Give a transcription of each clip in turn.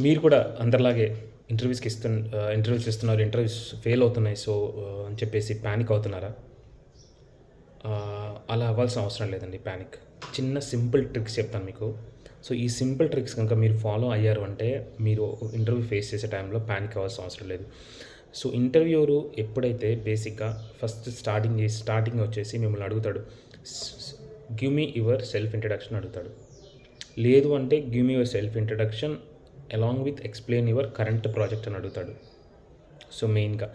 మీరు కూడా అందరిలాగే ఇంటర్వ్యూస్ ఇస్తున్నారు, ఇంటర్వ్యూస్ ఫెయిల్ అవుతున్నాయి. సో, అని చెప్పేసి పానిక్ అవుతున్నారా? అలా అవ్వాల్సిన అవసరం లేదండి ప్యానిక్. చిన్న సింపుల్ ట్రిక్స్ చెప్తాను మీకు. సో, ఈ సింపుల్ ట్రిక్స్ కనుక మీరు ఫాలో అయ్యారు అంటే, మీరు ఇంటర్వ్యూ ఫేస్ చేసే టైంలో పానిక్ అవ్వాల్సిన అవసరం లేదు. సో, ఇంటర్వ్యూరు ఎప్పుడైతే బేసిక్‌గా ఫస్ట్ స్టార్టింగ్ వచ్చేసి మిమ్మల్ని అడుగుతాడు. Give me your self introduction అడుగుతాడు. లేదు అంటే give me your self introduction along with explain your current project అని అడుగుతాడు. సో, మెయిన్‌గా.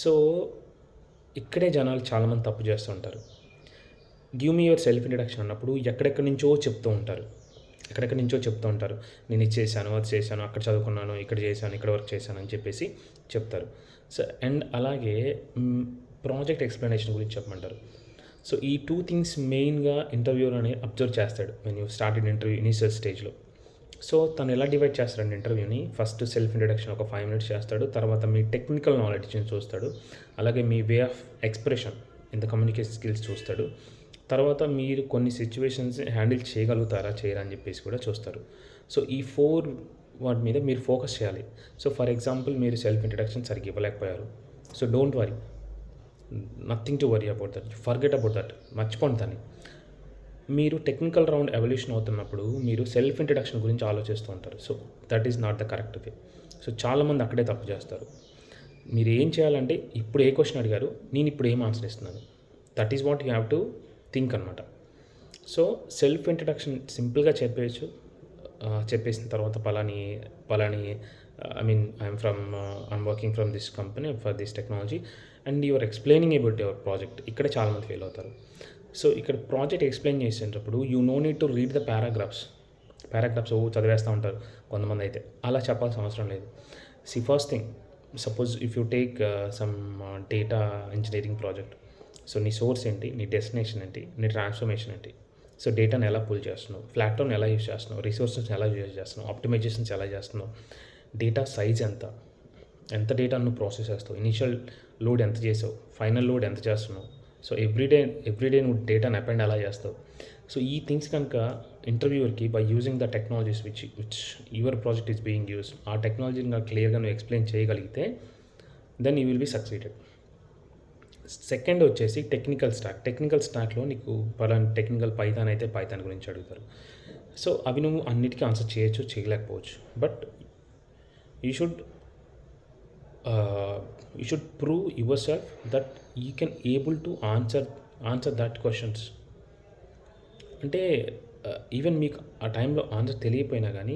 సో, ఇక్కడే జనాలు చాలామంది తప్పు చేస్తూ ఉంటారు. Give me your self introduction అన్నప్పుడు ఎక్కడెక్కడి నుంచో చెప్తూ ఉంటారు. నేను ఇది చేశాను, అది చేశాను, అక్కడ చదువుకున్నాను, ఇక్కడ చేశాను, ఇక్కడ వర్క్ చేశాను అని చెప్పేసి చెప్తారు. సో, అండ్ అలాగే ప్రాజెక్ట్ ఎక్స్‌ప్లనేషన్ గురించి చెప్పమంటారు. సో, ఈ 2 థింగ్స్ మెయిన్‌గా ఇంటర్వ్యూవర్ అనేది అబ్జర్వ్ చేస్తాడు when you started interview initial స్టేజ్‌లో. సో, తను ఎలా డివైడ్ చేస్తాడంటే ఇంటర్వ్యూని ఫస్ట్ సెల్ఫ్ ఇంట్రడక్షన్ ఒక 5 మినిట్స్ చేస్తాడు. తర్వాత మీ టెక్నికల్ నాలెడ్జ్‌ని చూస్తాడు. అలాగే మీ way of expression in the communication skills చూస్తాడు. తర్వాత మీరు కొన్ని సిచ్యువేషన్స్ హ్యాండిల్ చేయగలుగుతారా, చేయరా అని చెప్పేసి కూడా చూస్తారు. సో, ఈ 4 వాటి మీద మీరు ఫోకస్ చేయాలి. సో, ఫర్ ఎగ్జాంపుల్ మీరు సెల్ఫ్ ఇంట్రడక్షన్ సరిగ్గా ఇవ్వలేకపోయారు. So, don't worry. Nothing to worry about that. Forget about that. మర్చిపోండి దాన్ని. మీరు టెక్నికల్ రౌండ్ ఎవల్యూషన్ అవుతున్నప్పుడు మీరు సెల్ఫ్ ఇంట్రడక్షన్ గురించి ఆలోచిస్తూ ఉంటారు. So, that is not the correct way. So, చాలామంది అక్కడే తప్పు చేస్తారు. మీరు ఏం చేయాలంటే ఇప్పుడు ఏ క్వశ్చన్ అడిగారు, నేను ఇప్పుడు ఏం ఆన్సర్ ఇస్తున్నాను. That is what you have to think అనమాట. సో, సెల్ఫ్ ఇంట్రడక్షన్ సింపుల్గా చెప్పేయచ్చు. చెప్పేసిన తర్వాత పలాని I'm working from this company for this technology and your explaining about your project. ఇక్కడే చాలామంది ఫెయిల్ అవుతారు. సో, ఇక్కడ ప్రాజెక్ట్ ఎక్స్ప్లెయిన్ చేసేటప్పుడు you know need to read the paragraphs చదివేస్తూ ఉంటారు కొంతమంది అయితే. అలా చెప్పాల్సిన అవసరం లేదు. First thing, suppose if you take some data engineering project. So, నీ సోర్స్ ఏంటి, నీ డెస్టినేషన్ ఏంటి, నీ ట్రాన్స్ఫర్మేషన్ ఏంటి, సో డేటాను ఎలా పుల్ చేస్తున్నావు, ఫ్లాటోని ఎలా యూజ్ చేస్తున్నావు, రిసోర్సెస్ని ఎలా యూజ్ చేస్తున్నావు, ఆప్టిమైజేషన్స్ ఎలా చేస్తున్నావు, డేటా సైజ్ ఎంత డేటా నువ్వు ప్రాసెస్ చేస్తావు, ఇనిషియల్ లోడ్ ఎంత చేసావు, ఫైనల్ లోడ్ ఎంత చేస్తున్నావు, సో ఎవ్రీడే నువ్వు డేటాను అపెండ్ ఎలా చేస్తావు. సో ఈ థింగ్స్ కనుక ఇంటర్వ్యూవర్కి by using the technologies which your project is being use, ఆ టెక్నాలజీని క్లియర్గా నువ్వు ఎక్స్ప్లెయిన్ చేయగలిగితే then you will be succeeded. Second వచ్చేసి టెక్నికల్ స్టాక్లో నీకు పలానా టెక్నికల్ పైథాన్ అయితే పైథాన్ గురించి అడుగుతారు. సో అవి నువ్వు అన్నిటికీ ఆన్సర్ చేయొచ్చు, చేయలేకపోవచ్చు. But you should prove yourself that you can able to answer that questions. అంటే ఈవెన్ మీకు ఆ టైంలో ఆన్సర్ తెలియపోయినా కానీ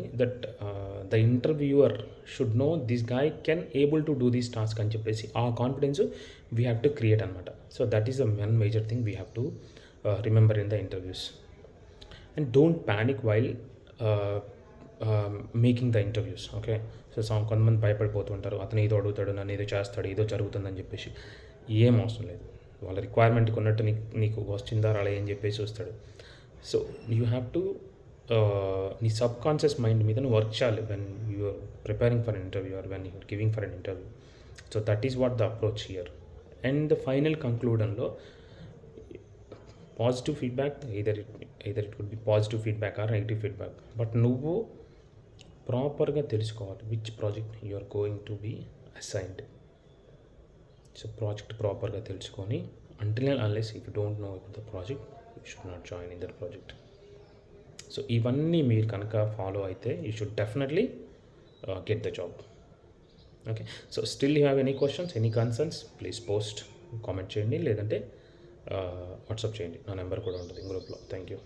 the interviewer should know this guy can able to do this task అని చెప్పేసి ఆ confidence we have to create అనమాట. So that is the one major thing we have to remember in the interviews. And don't panic while making the interviews. Okay, so కొంతమంది భయపడిపోతుంటారు, అతను ఏదో అడుగుతాడు, నన్ను ఏదో చేస్తాడు, ఏదో జరుగుతుందని చెప్పేసి. ఏం అవసరం లేదు. వాళ్ళ రిక్వైర్మెంట్కి ఉన్నట్టు నీకు వచ్చిందా రాలే అని చెప్పేసి చూస్తాడు. సో యూ హ్యావ్ టు నీ సబ్ కాన్షియస్ మైండ్ మీద నువ్వు వర్క్ చేయాలి when you're preparing for an interview or when you're giving for an interview. So that is what the approach here. And the final కంక్లూడన్లో positive feedback, either it could be positive feedback or negative feedback, but నువ్వు ప్రాపర్గా తెలుసుకోవాలి which project you are going to be assigned. So project ప్రాపర్గా తెలుసుకొని until and unless if you don't know about the project, you should not join in that project. So ఇవన్నీ మీరు కనుక follow అయితే you should definitely get the job. Okay, so still you have any questions, any concerns, please post, comment చేయండి, లేదంటే WhatsApp చేయండి. నా number కూడా ఉంటుంది గ్రూప్లో. Thank you.